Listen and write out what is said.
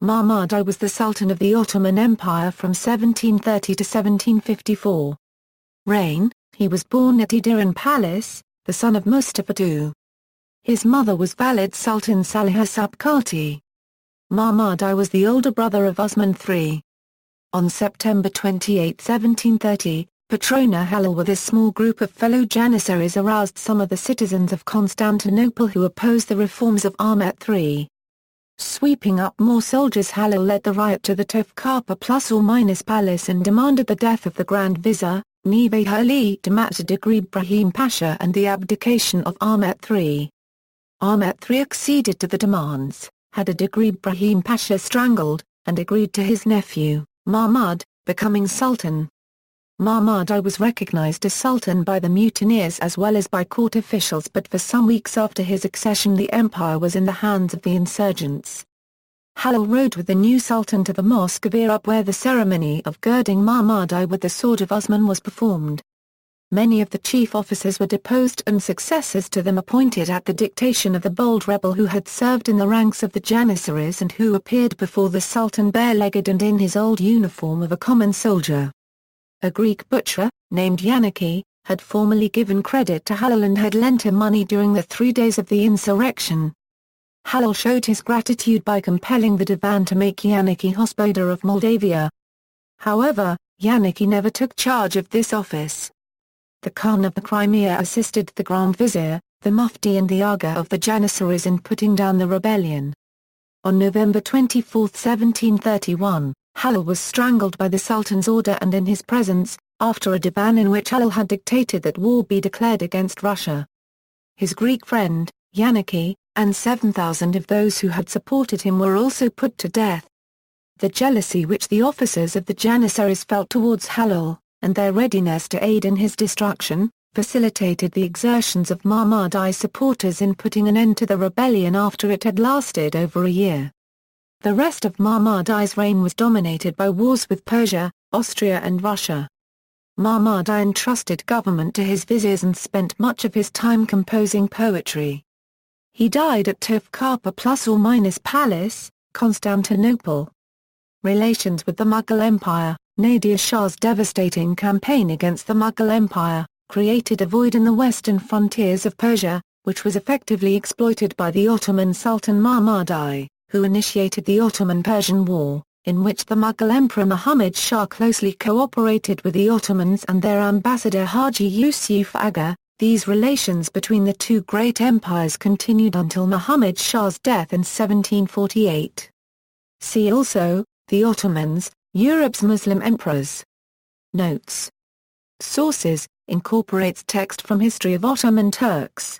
Mahmud I was the Sultan of the Ottoman Empire from 1730 to 1754. Reign: he was born at Edirne Palace, the son of Mustafa II. His mother was Valid Sultan Saliha Subkati. Mahmud I was the older brother of Osman III. On September 28, 1730, Patrona Halil with a small group of fellow Janissaries aroused some of the citizens of Constantinople who opposed the reforms of Ahmet III. Sweeping up more soldiers, Halil led the riot to the Topkapı Palace and demanded the death of the Grand Vizier, Neve Ali Damat Degree Brahim Pasha, and the abdication of Ahmet III. Ahmet III acceded to the demands, had a Degree Brahim Pasha strangled, and agreed to his nephew, Mahmud, becoming Sultan. Mahmud I was recognized as Sultan by the mutineers as well as by court officials, but for some weeks after his accession the empire was in the hands of the insurgents. Halil rode with the new Sultan to the Mosque of Iraq where the ceremony of girding Mahmud I with the sword of Osman was performed. Many of the chief officers were deposed and successors to them appointed at the dictation of the bold rebel who had served in the ranks of the Janissaries and who appeared before the Sultan bare-legged and in his old uniform of a common soldier. A Greek butcher, named Yannicki, had formerly given credit to Halil and had lent him money during the 3 days of the insurrection. Halil showed his gratitude by compelling the Divan to make Yannicki hospodar of Moldavia. However, Yannicki never took charge of this office. The Khan of the Crimea assisted the Grand Vizier, the Mufti and the Aga of the Janissaries in putting down the rebellion. On November 24, 1731, Halil was strangled by the Sultan's order and in his presence, after a divan in which Halil had dictated that war be declared against Russia. His Greek friend, Yannicki, and 7,000 of those who had supported him were also put to death. The jealousy which the officers of the Janissaries felt towards Halil, and their readiness to aid in his destruction, facilitated the exertions of Mahmud I's supporters in putting an end to the rebellion after it had lasted over a year. The rest of Mahmud I's reign was dominated by wars with Persia, Austria and Russia. Mahmud I entrusted government to his viziers and spent much of his time composing poetry. He died at Topkapı Palace, Constantinople. Relations with the Mughal Empire: Nadir Shah's devastating campaign against the Mughal Empire created a void in the western frontiers of Persia, which was effectively exploited by the Ottoman Sultan Mahmud I, who initiated the Ottoman-Persian War, in which the Mughal Emperor Muhammad Shah closely cooperated with the Ottomans and their ambassador Haji Yusuf Aga. These relations between the two great empires continued until Muhammad Shah's death in 1748. See also, the Ottomans, Europe's Muslim emperors. Notes. Sources: incorporates text from History of Ottoman Turks.